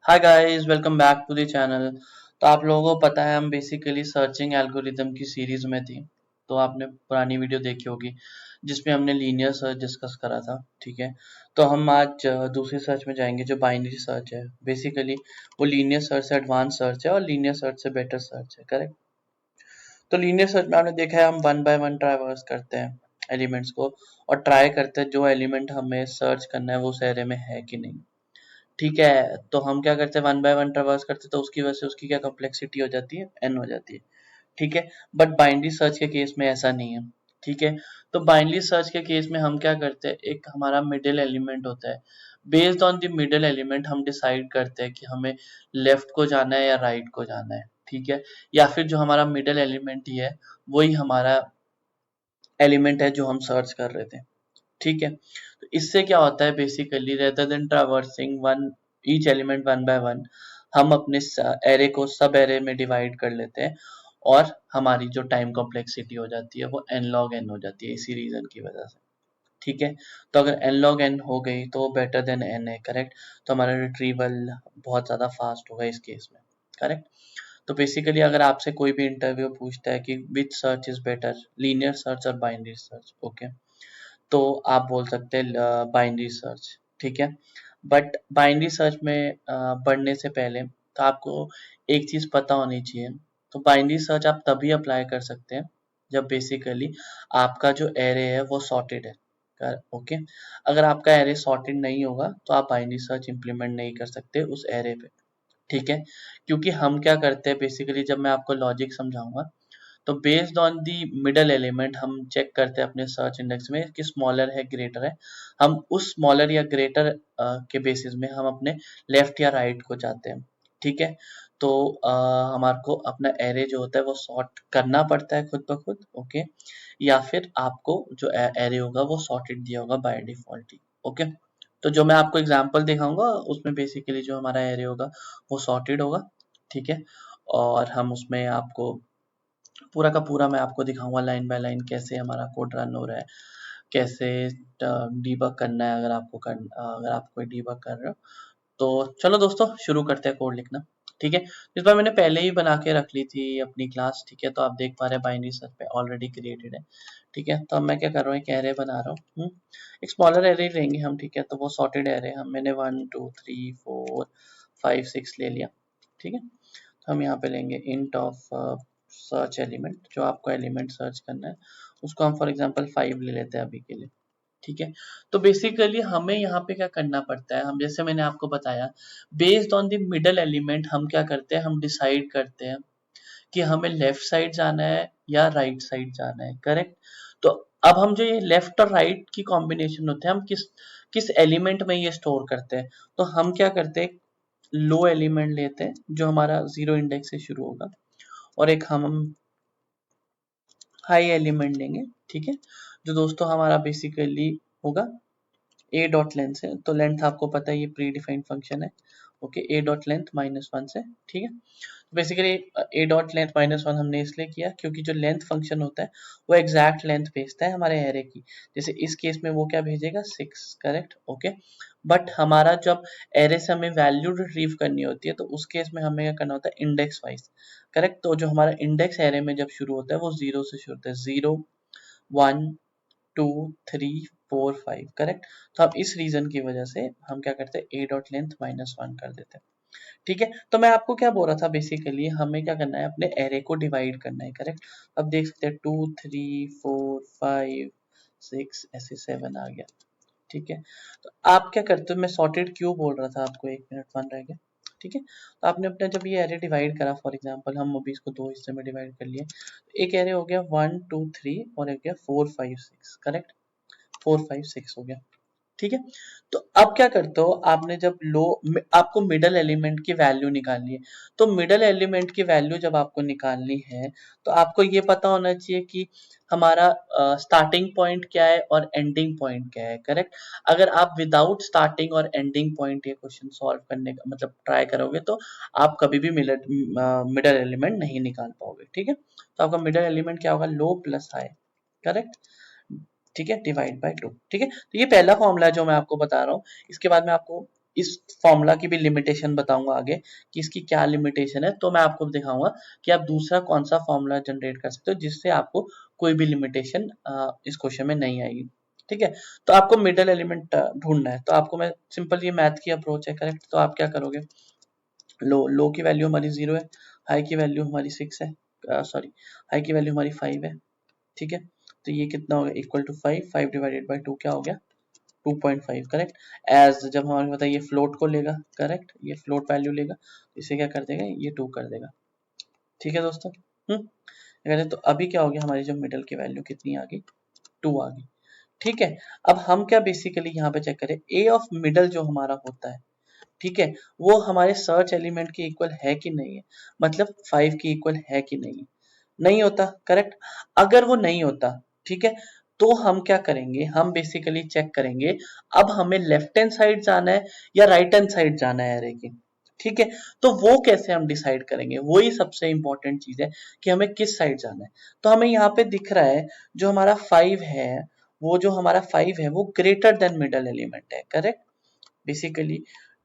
Hi guys, welcome back to the channel. तो आप लोगों को पता है हम बेसिकली सर्चिंग एल्गोरिदम की सीरीज में थी। तो आपने पुरानी वीडियो देखी होगी जिसमें हमने लीनियर सर्च डिस्कस करा था। ठीक है, तो हम आज दूसरी सर्च में जाएंगे जो बाइनरी सर्च है। बेसिकली वो लीनियर सर्च से एडवांस सर्च है और लीनियर सर्च से बेटर सर्च है। करेक्ट। तो लीनियर सर्च में आपने देखा है हम वन बाय वन ट्रैवर्स करते हैं एलिमेंट्स को और ट्राई करते हैं जो एलिमेंट हमें सर्च करना है वो उस एरे में है कि नहीं। ठीक है, तो हम क्या करते हैं वन बाय वन ट्रैवर्स करते हैं तो उसकी वजह से उसकी क्या कॉम्प्लेक्सिटी हो जाती है, एन हो जाती है। ठीक है, बट बाइनरी सर्च के केस में ऐसा नहीं है। ठीक है, तो बाइनरी सर्च के केस में हम क्या करते हैं, एक हमारा मिडिल एलिमेंट होता है। Based on the middle element हम डिसाइड करते हैं कि हमें लेफ्ट को जाना है या राइट को जाना है। ठीक है, या फिर जो हमारा मिडिल एलिमेंट ही है वही हमारा एलिमेंट है जो हम सर्च कर रहे थे। ठीक है, तो इससे क्या होता है basically rather than traversing one each element one by one, हम अपने एरे को सब एरे में डिवाइड कर लेते हैं और हमारी जो टाइम कॉम्प्लेक्सिटी हो जाती है वो एन लॉग एन हो जाती है इसी रीजन की वजह से। ठीक है, तो अगर एन लॉग एन हो गई तो वो बेटर देन एन है। करेक्ट, तो हमारा रिट्रीवल बहुत ज़्यादा फास्ट होगा इस केस में। करेक्ट, तो बेसिकली अगर आपसे कोई भी इंटरव्यू पूछता है कि which search is better, linear search और बाइनरी सर्च, ओके, तो आप बोल सकते हैं बाइनरी सर्च। ठीक है, बट बाइनरी सर्च में बढ़ने से पहले तो आपको एक चीज़ पता होनी चाहिए। तो बाइनरी सर्च आप तभी अप्लाई कर सकते हैं जब बेसिकली आपका जो एरे है वो सॉर्टेड है। ओके, अगर आपका एरे सॉर्टेड नहीं होगा तो आप बाइनरी सर्च इंप्लीमेंट नहीं कर सकते उस एरे पे। ठीक है, क्योंकि हम क्या करते हैं बेसिकली, जब मैं आपको लॉजिक समझाऊंगा तो based on the middle element हम चेक करते हैं अपने सर्च इंडेक्स में कि स्मॉलर है ग्रेटर है। हम उस स्मॉलर या ग्रेटर के बेसिस में हम अपने लेफ्ट या राइट को चाहते हैं। ठीक है, तो हमारे को अपना एरे जो होता है वो सॉर्ट करना पड़ता है खुद ब खुद। ओके, या फिर आपको जो एरे होगा वो सॉर्टेड दिया होगा बाय डिफॉल्ट ही। ओके, तो जो मैं आपको एग्जांपल दिखाऊंगा उसमें बेसिकली जो हमारा एरे होगा वो सॉर्टेड होगा। ठीक है, और हम उसमें आपको पूरा का पूरा मैं आपको दिखाऊंगा लाइन बाय लाइन कैसे हमारा कोड रन हो रहा है, कैसे डीबग करना है अगर आप कोई डीबग कर रहे हो। तो चलो दोस्तों शुरू करते हैं कोड लिखना। ठीक है, इस बार मैंने पहले ही बना के रख ली थी अपनी क्लास। ठीक है, तो आप देख पा रहे हैं बाइनरी सर्च पे ऑलरेडी क्रिएटेड है। ठीक है, तो अब मैं क्या कर रहा हूँ, एक एरे बना रहा हूँ। एक स्मॉलर एरे लेंगे हम। ठीक है, तो वो सॉर्टेड एरे हम मैंने 1 2 3 4 5 6 ले लिया। ठीक है, तो हम यहाँ पे लेंगे इंट ऑफ सर्च एलिमेंट, जो आपको एलिमेंट सर्च करना है उसको हम फॉर एग्जांपल 5 ले लेते हैं अभी के लिए। ठीक है, तो बेसिकली हमें यहाँ पे क्या करना पड़ता है, हम जैसे मैंने आपको बताया based on the middle element हम क्या करते हैं, हम डिसाइड करते हैं कि हमें लेफ्ट साइड जाना है या राइट साइड जाना है। करेक्ट, तो अब हम जो ये लेफ्ट और राइट की कॉम्बिनेशन होते हैं हम किस किस एलिमेंट में ये स्टोर करते हैं। तो हम क्या करते हैं, लो एलिमेंट लेते हैं जो हमारा जीरो इंडेक्स से शुरू होगा और एक हम हाई एलिमेंट लेंगे। ठीक है, जो दोस्तों हमारा बेसिकली होगा ए डॉट लेंथ से। तो लेंथ आपको पता है ये प्री डिफाइंड फंक्शन है। ओके, ए डॉट लेंथ -1 से। ठीक है, तो बेसिकली ए डॉट लेंथ -1 हमने इसलिए किया क्योंकि जो लेंथ फंक्शन होता है वो एग्जैक्ट लेंथ भेजता है हमारे एरे की। जैसे इस केस में वो क्या भेजेगा, 6। करेक्ट, ओके, बट हमारा जब एरे से हमें वैल्यू रिट्रीव करनी होती है तो उस केस में हमें क्या करना होता है, इंडेक्स वाइज। करेक्ट, तो जो हमारा इंडेक्स एरे में जब शुरू होता है वो 0 से शुरू होता है, 0 1 2 3 4 5। करेक्ट, तो अब इस रीजन की वजह से हम क्या करते हैं, ए डॉट लेंथ -1 कर देते हैं। ठीक है, तो मैं आपको क्या बोल रहा था, बेसिकली हमें क्या करना है, अपने एरे को डिवाइड करना है। करेक्ट, अब देख सकते हैं 2 3 4 5 6 ऐसे 7 आ गया। ठीक है, तो आप क्या करते हो, मैं सॉर्टेड क्यों बोल रहा था आपको, 1 मिनट 1 रह गया। ठीक है, तो आपने अपना जब ये एरे डिवाइड करा, फॉर एग्जांपल हम अभी इसको दो हिस्से में डिवाइड कर लिए, एक एरे हो गया 1 2 3 और एक गया 4 5 6। करेक्ट, 4 5 6 हो गया। ठीक है, तो अब क्या करते हो, आपने जब आपको मिडल एलिमेंट की वैल्यू निकालनी है। तो मिडल एलिमेंट की वैल्यू जब आपको निकालनी है तो आपको ये पता होना चाहिए कि हमारा स्टार्टिंग पॉइंट क्या है और एंडिंग पॉइंट क्या है। करेक्ट, अगर आप विदाउट स्टार्टिंग और एंडिंग पॉइंट ये क्वेश्चन सॉल्व करने का मतलब ट्राई करोगे तो आप कभी भी मिडल एलिमेंट नहीं निकाल पाओगे। ठीक है, तो आपका मिडल एलिमेंट क्या होगा, लो प्लस हाई। करेक्ट, ठीक है, डिवाइड बाय 2। ठीक है, तो ये पहला फॉर्मूला है जो मैं आपको बता रहा हूँ। इसके बाद मैं आपको इस फॉर्मूला की भी लिमिटेशन बताऊंगा आगे कि इसकी क्या लिमिटेशन है, तो मैं आपको दिखाऊंगा कि आप दूसरा कौन सा फॉर्मूला जनरेट कर सकते हो जिससे आपको कोई भी लिमिटेशन इस क्वेश्चन में नहीं आएगी। ठीक है, तो आपको मिडल एलिमेंट ढूंढना है, तो आपको मैं सिंपल ये मैथ की अप्रोच है, करेक्ट। तो आप क्या करोगे, लो की वैल्यू हमारी 0 है, हाई की वैल्यू हमारी 6 है, सॉरी हाई की वैल्यू हमारी 5 है। ठीक है, तो ये कितना हो गया, इक्वल टू 5, 5 डिवाइडेड बाई 2 क्या हो गया, 2.5, करेक्ट। एज जब हमारे पता है ये फ्लोट को लेगा, करेक्ट, ये फ्लोट वैल्यू लेगा, इसे क्या कर देगा, ये 2 कर देगा। ठीक है दोस्तों, तो अभी क्या हो गया, हमारी जो मिडल की वैल्यू कितनी आ गई, 2 आ गई। ठीक है, अब हम क्या बेसिकली यहाँ पे चेक करें, ए ऑफ मिडल जो हमारा होता है, ठीक है, वो हमारे सर्च एलिमेंट के इक्वल है कि नहीं है, मतलब 5 के इक्वल है कि नहीं है, नहीं होता, करेक्ट। अगर वो नहीं होता, ठीक है, तो हम क्या करेंगे, हम बेसिकली चेक करेंगे अब हमें लेफ्ट हैंड साइड जाना है या राइट हैंड साइड जाना है एरे की। ठीक है, तो वो कैसे हम डिसाइड करेंगे, वही सबसे इंपॉर्टेंट चीज है कि हमें किस साइड जाना है। तो हमें यहाँ पे दिख रहा है जो हमारा 5 है, वो जो हमारा 5 है वो ग्रेटर देन मिडल एलिमेंट है, करेक्ट। बेसिकली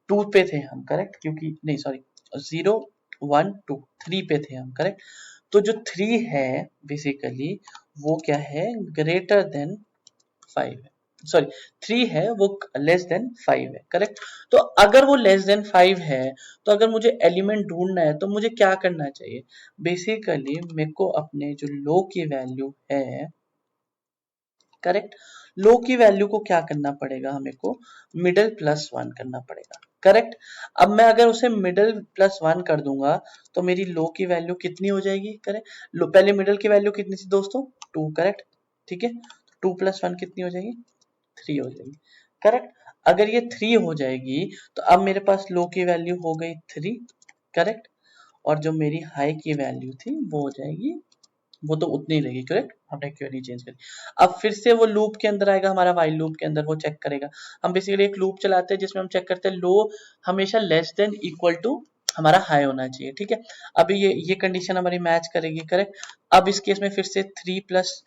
2 पे थे हम, करेक्ट, क्योंकि नहीं सॉरी 0 1 2 3 पे थे हम, करेक्ट। तो जो 3 है बेसिकली वो क्या है, ग्रेटर देन 5 है, सॉरी 3 है वो लेस देन 5 है, करेक्ट। तो अगर वो लेस देन 5 है, तो अगर मुझे एलिमेंट ढूंढना है तो मुझे क्या करना चाहिए, बेसिकली मेरे को अपने जो लो की वैल्यू है, करेक्ट, लो की वैल्यू को क्या करना पड़ेगा, हमें को मिडल प्लस 1 करना पड़ेगा, करेक्ट। अब मैं अगर उसे मिडल प्लस 1 कर दूंगा तो मेरी लो की वैल्यू कितनी हो जाएगी, करेक्ट। लो पहले मिडल की वैल्यू कितनी थी दोस्तों, 2, करेक्ट। ठीक है, 2 प्लस 1 कितनी हो जाएगी, 3 हो जाएगी, करेक्ट। अगर ये 3 हो जाएगी तो अब मेरे पास लो की वैल्यू हो गई 3, करेक्ट, और जो मेरी हाई की वैल्यू थी वो हो जाएगी, वो तो उतनी ही रहेगी, करेक्ट, हमने क्यों नहीं चेंज करी। अब फिर से वो लूप के अंदर आएगा, हमारा वाइल लूप के अंदर वो चेक करेगा। हम बेसिकली एक लूप चलाते हैं जिसमें हम चेक करते हैं लो हमेशा लेस देन इक्वल टू हमारा हाई होना चाहिए। ठीक है, अभी ये कंडीशन हमारी मैच करेगी, करेक्ट। अब इस केस में फिर से 3 प्लस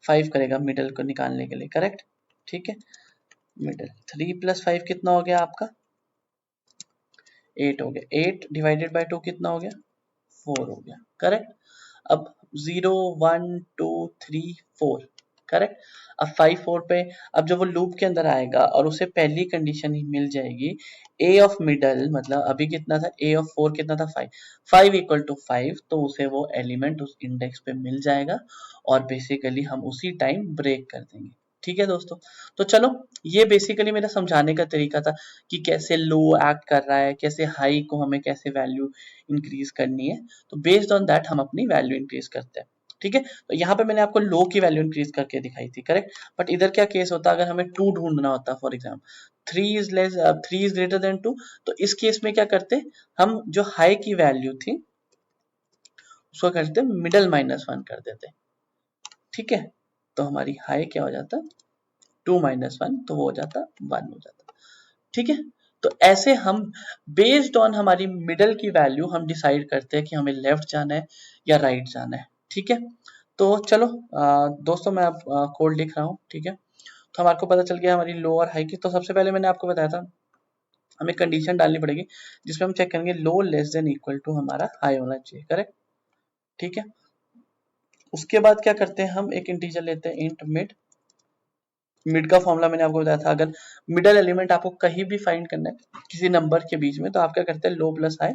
5 करेगा मिडल को निकालने के लिए, करेक्ट। ठीक है, मिडल 3 प्लस 5 कितना हो गया आपका, 8 हो गया। 8 डिवाइडेड बाई 2 कितना हो गया, 4 हो गया, करेक्ट। अब 0 1 2 3 4, करेक्ट। अब 5 4 पे, अब जब वो लूप के अंदर आएगा और उसे पहली कंडीशन ही मिल जाएगी, ए ऑफ मिडल मतलब अभी कितना था, ए ऑफ 4 कितना था, 5, 5 इक्वल टू 5, तो उसे वो एलिमेंट उस इंडेक्स पे मिल जाएगा और बेसिकली हम उसी टाइम ब्रेक कर देंगे। ठीक है दोस्तों, तो चलो ये बेसिकली मेरा समझाने का तरीका था कि कैसे लो एक्ट कर रहा है, कैसे हाई को हमें कैसे वैल्यू इंक्रीज करनी है। तो बेस्ड ऑन दैट हम अपनी वैल्यू इंक्रीज करते हैं। ठीक है, तो यहाँ पे मैंने आपको लो की वैल्यू इंक्रीज करके दिखाई थी, करेक्ट। बट इधर क्या केस होता अगर हमें 2 ढूंढना होता, for example 3 is greater than 2, तो इस केस में क्या करते, हम जो हाई की वैल्यू थी उसको करते मिडल -1 कर देते। ठीक है, तो हमारी हाई क्या हो जाता, 2 - 1, तो वो हो जाता 1 हो जाता। ठीक है, तो ऐसे हम बेस्ड ऑन हमारी मिडल की वैल्यू हम डिसाइड करते हैं कि हमें लेफ्ट जाना है या राइट जाना है। ठीक है, तो चलो दोस्तों मैं अब कोड लिख रहा हूँ। ठीक है, तो हमारे को पता चल गया हमारी लो और हाई की। तो सबसे पहले मैंने आपको बताया था हमें कंडीशन डालनी पड़ेगी जिसमें हम चेक करेंगे लो लेस देन इक्वल टू हमारा हाई होना चाहिए, करेक्ट। ठीक है, उसके बाद क्या करते हैं, हम एक इंटीजर लेते हैं इंट मिड। मिड का फॉर्मूला मैंने आपको बताया था, अगर मिडल एलिमेंट आपको कहीं भी फाइंड करना है किसी नंबर के बीच में, तो आप क्या करते हैं, लो प्लस हाई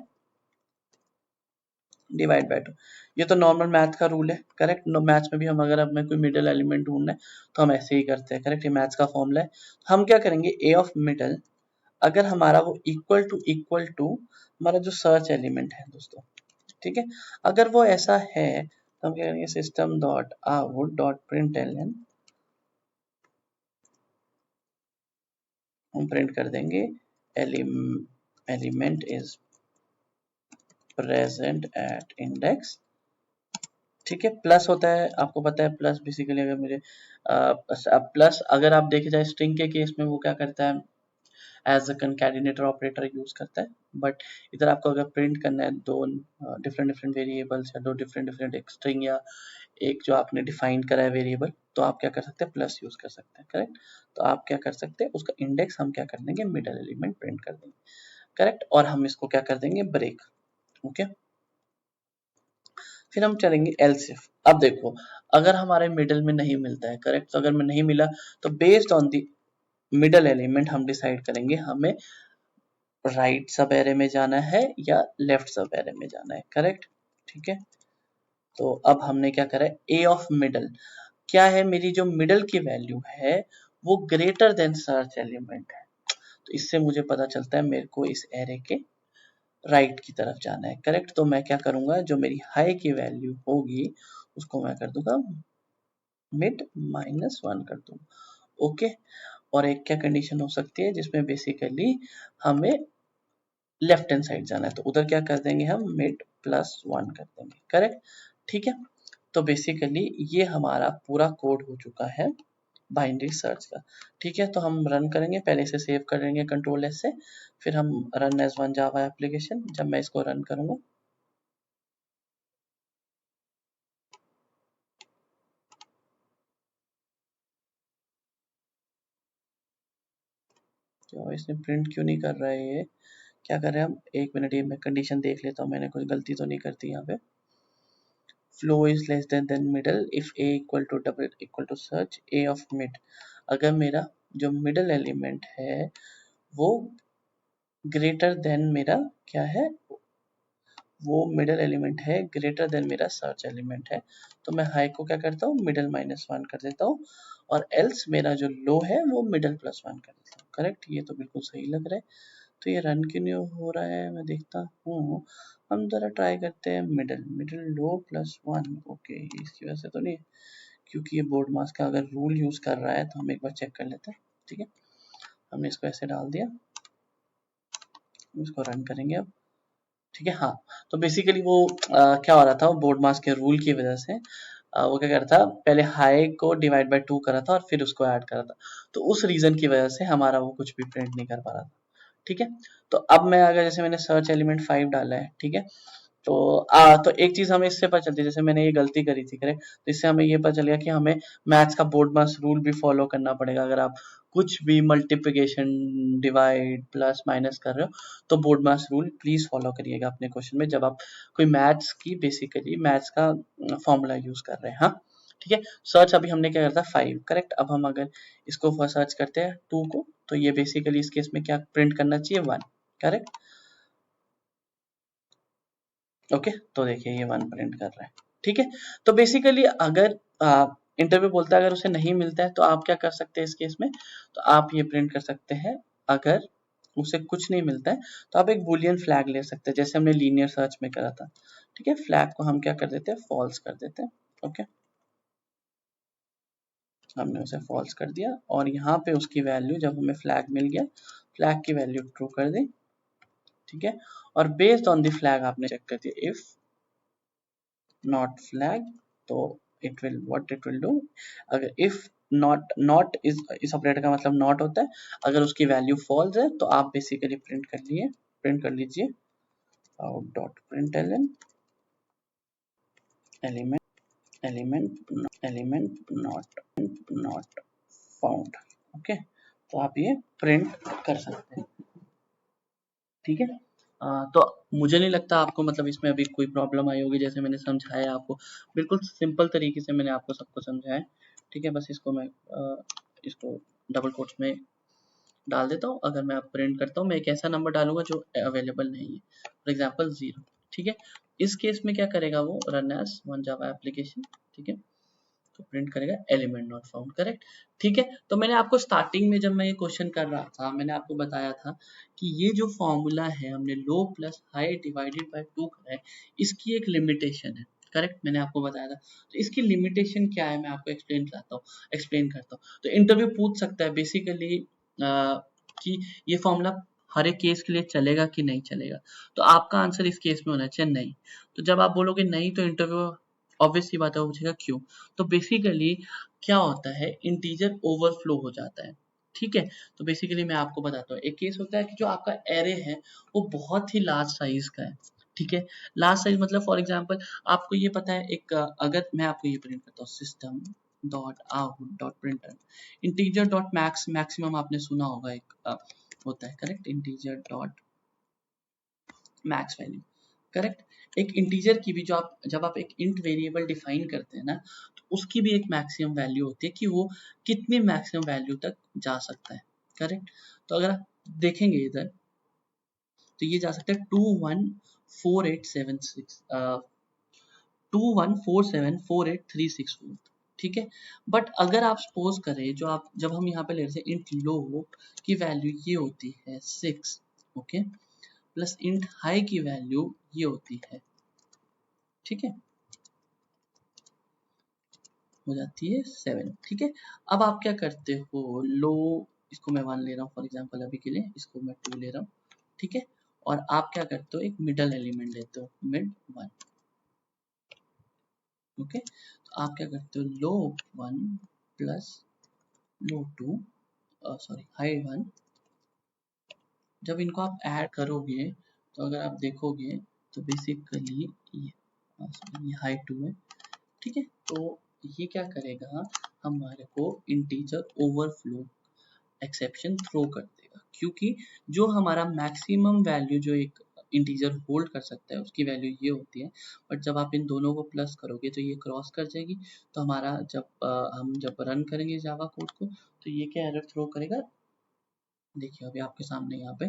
डिवाइड बाय 2। ये तो नॉर्मल मैथ का रूल है, करेक्ट। मैथ्स में भी हम अगर हमें कोई मिडल एलिमेंट ढूंढना है तो हम ऐसे ही करते हैं, करेक्ट। ये मैथ्स का फॉर्मूला है। हम क्या करेंगे, ए ऑफ मिडल अगर हमारा वो इक्वल टू हमारा जो सर्च एलिमेंट है दोस्तों, ठीक है, अगर वो ऐसा है तो हम क्या करेंगे, system dot out dot print हम प्रिंट कर देंगे element is present at index. ठीक है, प्लस होता है, आपको पता है प्लस बेसिकली अगर मुझे प्लस अगर आप देखे जाए स्ट्रिंग के केस में वो क्या करता है, एज अ कंकैटिनेटर ऑपरेटर यूज करता है। बट इधर आपको अगर प्रिंट करना है दो डिफरेंट डिफरेंट वेरिएबल्स या दो डिफरेंट डिफरेंट स्ट्रिंग या एक जो आपने डिफाइन करा है वेरिएबल, तो आप क्या कर सकते हैं, प्लस यूज कर सकते हैं, करेक्ट। तो आप क्या कर सकते हैं, उसका इंडेक्स हम क्या कर देंगे, मिडल एलिमेंट प्रिंट कर देंगे, करेक्ट। और हम इसको क्या कर देंगे, ब्रेक, ओके। फिर हम चलेंगे एल्स इफ। अब देखो, अगर हमारे मिडल में नहीं मिलता है, करेक्ट, तो अगर में नहीं मिला तो based on the middle element हम डिसाइड करेंगे हमें राइट सब एरे में जाना है या लेफ्ट सब एरे में जाना है, करेक्ट, ठीक है। तो अब हमने क्या करा है, ए ऑफ मिडल क्या है, मेरी जो मिडल की वैल्यू है वो ग्रेटर देन सर्च एलिमेंट है, तो इससे मुझे पता चलता है मेरे को इस एरे के राइट की तरफ जाना है, करेक्ट। तो मैं क्या करूंगा, जो मेरी हाई की वैल्यू होगी उसको मैं कर दूंगा मिड -1 कर दूंगा, ओके। और एक क्या कंडीशन हो सकती है जिसमें बेसिकली हमें लेफ्ट हैंड साइड जाना है, तो उधर क्या कर देंगे, हम मिड +1 कर देंगे, करेक्ट, ठीक है। तो बेसिकली ये हमारा पूरा कोड हो चुका है बाइनरी सर्च का, ठीक है। तो हम रन करेंगे, पहले इसे सेव करेंगे कंट्रोल एस से, फिर हम run as one Java application, जब मैं इसको रन करूंगा तो इसने प्रिंट क्यों नहीं कर रहा है, ये क्या कर रहे हैं हम, एक मिनट, ये मैं कंडीशन देख लेता हूँ, मैंने कोई गलती तो नहीं कर दी यहाँ पे। Flow is less than middle if a equal to double equal to search a of mid, अगर मेरा जो मिडल एलिमेंट है वो ग्रेटर देन मेरा क्या है, वो मिडल एलिमेंट है ग्रेटर देन मेरा सर्च एलिमेंट है, तो मैं हाई को क्या करता हूँ, मिडल -1 कर देता हूँ, और एल्स मेरा जो लो है वो मिडल +1 कर देता हूँ, करेक्ट। ये तो बिल्कुल सही लग रहा है। तो ये रन क्यों नहीं हो रहा है, मैं देखता हूँ। हम जरा ट्राई करते हैं मिडल मिडल लो +1, ओके, इसकी वजह से तो नहीं, क्योंकि ये बोर्ड मास का अगर रूल यूज कर रहा है तो हम एक बार चेक कर लेते हैं, ठीक है। हमने इसको ऐसे डाल दिया, इसको रन करेंगे अब, ठीक है। हाँ, तो बेसिकली वो क्या हो रहा था, वो बोर्ड मास के रूल की वजह से वो क्या कर रहा था, पहले हाई को डिवाइड बाय 2 करा था और फिर उसको ऐड करा था, तो उस रीजन की वजह से हमारा वो कुछ भी प्रिंट नहीं कर पा रहा था, ठीक है। तो अब मैं अगर जैसे मैंने सर्च एलिमेंट 5 डाला है, ठीक है, तो एक चीज हमें इससे पता चलती है, जैसे मैंने ये गलती करी थी, करेक्ट, तो इससे हमें ये पता चल गया कि हमें मैथ्स का बोर्ड मास रूल भी फॉलो करना पड़ेगा, अगर आप कुछ भी मल्टीप्लिकेशन, डिवाइड, प्लस माइनस कर रहे हो तो board mass rule please follow करिएगा अपने क्वेश्चन में, जब आप कोई मैथ्स की बेसिकली मैथ्स का फॉर्मूला यूज कर रहे हैं, हाँ, ठीक है। सर्च अभी हमने क्या करता, 5, करेक्ट। अब हम अगर इसको सर्च करते हैं 2 को, तो ये बेसिकली इस केस में क्या प्रिंट करना चाहिए, 1, करेक्ट, ओके। तो देखिए ये 1 प्रिंट कर रहा है, ठीक है। तो बेसिकली अगर इंटरव्यू बोलता है अगर उसे नहीं मिलता है तो आप क्या कर सकते हैं इस केस में, तो आप ये प्रिंट कर सकते हैं, अगर उसे कुछ नहीं मिलता है तो आप एक बूलियन फ्लैग ले सकते हैं, जैसे हमने लीनियर सर्च में करा था, ठीक है। फ्लैग को हम क्या कर देते हैं, फॉल्स कर देते हैं, ओके। हमने उसे फॉल्स कर दिया और यहाँ पे उसकी वैल्यू, जब हमें फ्लैग मिल गया, फ्लैग की वैल्यू ट्रू कर दी, ठीक है। और बेस्ड ऑन द फ्लैग आपने चेक कर दिया, इफ नॉट फ्लैग, तो it will what it will do, अगर इफ नॉट इज, इस ऑपरेटर का मतलब नॉट होता है, अगर उसकी वैल्यू फॉल्स है तो आप बेसिकली प्रिंट कर लीजिए out dot println element not found, okay. तो आप ये प्रिंट कर सकते हैं, ठीक है। तो मुझे नहीं लगता आपको मतलब इसमें अभी कोई प्रॉब्लम आई होगी, जैसे मैंने समझाया आपको, बिल्कुल सिंपल तरीके से मैंने आपको सबको समझाया, ठीक है। बस इसको मैं इसको डबल कोट्स में डाल देता हूँ, अगर मैं प्रिंट करता हूँ, मैं एक ऐसा नंबर डालूंगा जो अवेलेबल नहीं है, फॉर एग्जाम्पल 0, ठीक है। इस केस में क्या करेगा वो, run as one Java application, ठीक है, तो प्रिंट करेगा एलिमेंट नॉट फाउंड, करेक्ट, ठीक है। तो मैंने आपको स्टार्टिंग में जब मैं ये क्वेश्चन कर रहा था, मैंने आपको बताया था कि ये जो फॉर्मूला है हमने लो प्लस हाई डिवाइडेड बाय 2 करा है, इसकी एक लिमिटेशन है, करेक्ट, मैंने आपको बताया था। तो इसकी लिमिटेशन क्या है, मैं आपको एक्सप्लेन करता हूँ। तो इंटरव्यू पूछ सकता है बेसिकली कि ये फॉर्मूला हर एक केस के लिए चलेगा कि नहीं चलेगा, तो आपका आंसर इस केस में होना चाहिए नहीं। तो जब आप बोलोगे नहीं, तो इंटरव्यू ऑब्वियस सी बात है, वो पूछेगा क्यों। तो बेसिकली क्या होता है, इंटीजर ओवरफ्लो हो जाता है, ठीक है। तो बेसिकली मैं आपको बताता हूँ, एक केस होता है कि जो आपका एरे है वो बहुत ही लार्ज साइज का है, ठीक है। लास्ट साइज मतलब फॉर एग्जांपल आपको ये पता है एक अगर मैं आपको ये प्रिंट करता हूँ system dot out dot printer integer dot max maximum आपने सुना होगा एक होता है correct integer dot max value correct. एक इंटीजर की भी जो आप जब आप एक इंट वेरिएबल डिफाइन करते हैं ना तो उसकी भी एक मैक्सिमम वैल्यू होती है कि वो कितनी मैक्सिमम वैल्यू तक जा सकता है करेक्ट। तो अगर आप देखेंगे इधर तो ये जा सकता है 214876 21474836 ठीक है। बट अगर आप सपोज करें जो आप जब हम यहाँ पे ले रहे थे इंट लो की वैल्यू ये होती है 6 ओके प्लस इंट हाई की वैल्यू ये होती है ठीक है हो जाती है 7 ठीक है। अब आप क्या करते हो लो इसको मैं 1 ले रहा हूँ फॉर एग्जांपल अभी के लिए इसको मैं 2 ले रहा हूँ ठीक है। और आप क्या करते हो एक मिडल एलिमेंट लेते हो मिड 1 ओके। तो आप क्या करते हो लो 1 प्लस लो 2 सॉरी हाई 1 जब इनको आप ऐड करोगे तो अगर आप देखोगे तो बेसिकली ये हाई 2 है ठीक है। तो ये क्या करेगा हमारे को इंटीजर ओवरफ्लो एक्सेप्शन थ्रो कर देगा क्योंकि जो हमारा मैक्सिमम वैल्यू जो एक इंटीजर होल्ड कर सकता है उसकी वैल्यू ये होती है। बट जब आप इन दोनों को प्लस करोगे तो ये क्रॉस कर जाएगी तो हमारा जब हम जब रन करेंगे जावा कोड को तो ये क्या एरर थ्रो करेगा देखिए अभी आपके सामने यहाँ पे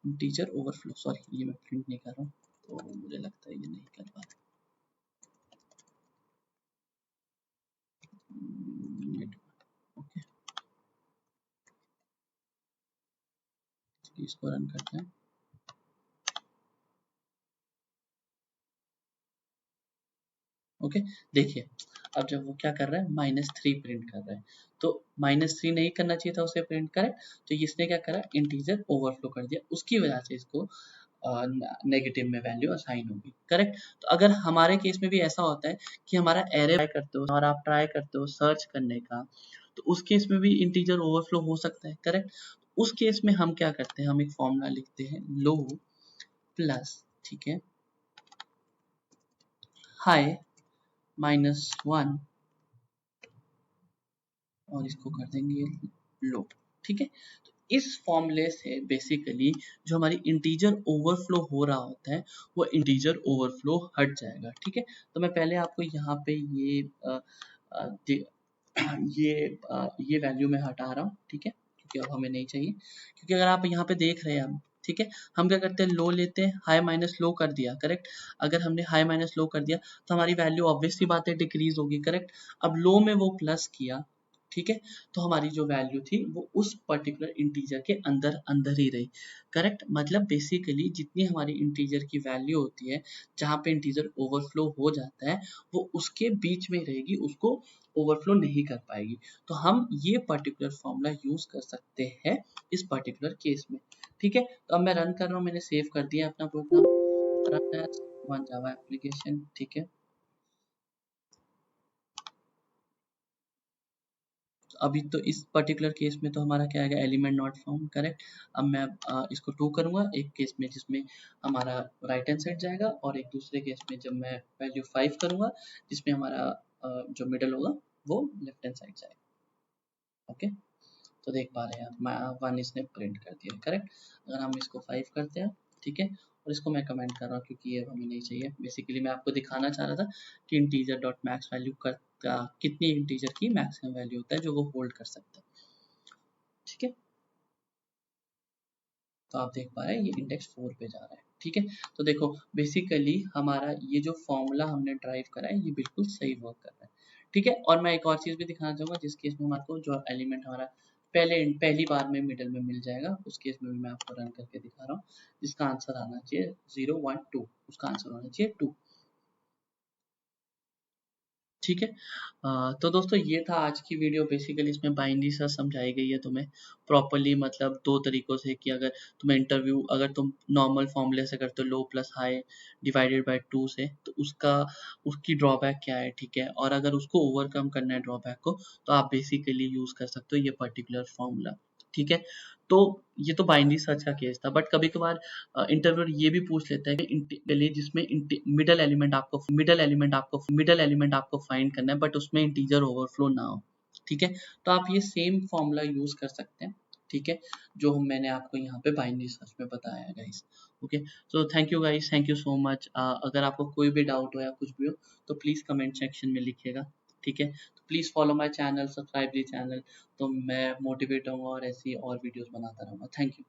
इंटीजर ओवरफ्लो सॉरी ये मैं प्रिंट नहीं कर रहा हूँ तो मुझे लगता है ये नहीं कर पा रहा ओके इसको रन करते हैं ओके देखिए अब जब वो क्या कर रहा है -3 प्रिंट कर रहा है तो -3 नहीं करना चाहिए था उसे प्रिंट करेक्ट। तो इसने क्या करा इंटीजर ओवरफ्लो कर दिया उसकी वजह से इसको नेगेटिव में वैल्यू असाइन होगी करेक्ट। तो अगर हमारे केस में भी ऐसा होता है कि हमारा एरे ट्राई करते हो और आप ट्राई करते हो सर्च करने का तो उस केस में भी इंटीजर ओवरफ्लो हो सकता है करेक्ट। उस केस में हम क्या करते हैं हम एक फॉर्मूला लिखते हैं लो प्लस ठीक है हाई -1 और इसको कर देंगे लो ठीक है। तो इस फॉर्मूले से बेसिकली जो हमारी इंटीजर ओवरफ्लो हो रहा होता है वो इंटीजर ओवरफ्लो हट जाएगा ठीक है। तो मैं पहले आपको यहाँ पे अ, दे- ये वैल्यू मैं हटा रहा हूँ ठीक है क्योंकि अब हमें नहीं चाहिए क्योंकि अगर आप यहाँ पे देख रहे हैं हम ठीक है हम क्या करते हैं लो लेते हैं हाई माइनस लो कर दिया करेक्ट। अगर हमने हाई माइनस लो कर दिया तो हमारी वैल्यू ऑब्वियसली बात है डिक्रीज होगी करेक्ट। अब लो में वो प्लस किया ठीक है तो हमारी जो वैल्यू थी वो उस पर्टिकुलर इंटीजर के अंदर अंदर ही रही करेक्ट। मतलब बेसिकली जितनी हमारी इंटीजर की वैल्यू होती है जहाँ पे इंटीजर ओवरफ्लो हो जाता है वो उसके बीच में रहेगी उसको ओवरफ्लो नहीं कर पाएगी। तो हम ये पर्टिकुलर फॉर्मूला यूज कर सकते हैं इस पर्टिकुलर केस में ठीक है। तो अब मैं रन कर रहा हूँ मैंने सेव कर दिया अपना program run as one Java application ठीक है। अभी तो इस पर्टिकुलर केस में तो हमारा क्या आएगा एलिमेंट नॉट फाउंड करेक्ट। अब मैं इसको 2 करूंगा एक केस में जिसमें हमारा राइट हैंड साइड जाएगा और एक दूसरे केस में जब मैं वैल्यू 5 करूंगा जिसमें हमारा जो मिडल होगा वो लेफ्ट हैंड साइड जाएगा ओके। तो देख पा रहे हैं आप 1 इसने प्रिंट कर दिया करेक्ट। अगर हम इसको 5 करते हैं ठीक है और इसको मैं कमेंट कर रहा हूँ क्योंकि ये हमें नहीं चाहिए। बेसिकली मैं आपको दिखाना चाह रहा था कि इंटीजर डॉट मैक्स वैल्यू का कितनी इंटीजर की मैक्सिमम वैल्यू होता है जो वो होल्ड कर सकता है ठीक है। तो आप देख पा रहे हैं ये इंडेक्स 4 पे जा रहा है ठीक है। तो देखो बेसिकली हमारा ये जो फॉर्मूला हमने ड्राइव करा है ये बिल्कुल सही वर्क कर रहा है ठीक है। और मैं एक और चीज़ भी दिखाना चाहूँगा जिस केस में हमारे को जो एलिमेंट हमारा पहली बार में मिडल में मिल जाएगा उस केस में भी मैं आपको रन करके दिखा रहा हूँ जिसका आंसर आना चाहिए 0 1 2 उसका आंसर होना चाहिए 2 ठीक है। तो दोस्तों ये था आज की वीडियो बेसिकली इसमें बाइनरी सर्च समझाई गई है तुम्हें प्रॉपरली मतलब दो तरीकों से कि अगर तुम्हें इंटरव्यू अगर तुम नॉर्मल फॉर्मूले से करते हो लो प्लस हाई डिवाइडेड बाय 2 से तो उसका उसकी ड्रॉबैक क्या है ठीक है। और अगर उसको ओवरकम करना है ड्रॉबैक को तो आप बेसिकली यूज़ कर सकते हो ये पर्टिकुलर फॉर्मूला ठीक है। तो ये तो बाइनरी सर्च का केस था, बट कभी कभार इंटरव्यूअर ये भी पूछ लेता है कि जिसमें मिडल एलिमेंट आपको फाइंड करना है, बट उसमें इंटीजर ओवरफ्लो ना हो। ठीक है, तो आप ये सेम फॉर्मूला यूज कर सकते हैं। ठीक है, जो मैंने आपको यहाँ पे बाइनरी सर्च में बताया है guys. Okay, so thank you guys, thank you so much. अगर आपको कोई भी डाउट हो या कुछ भी हो तो प्लीज़ कमेंट सेक्शन में लिखिएगा। ठीक है, तो please follow my channel, subscribe the channel. तो मैं मोटिवेट होऊंगा और ऐसी और वीडियोस बनाता रहूँगा। Thank you.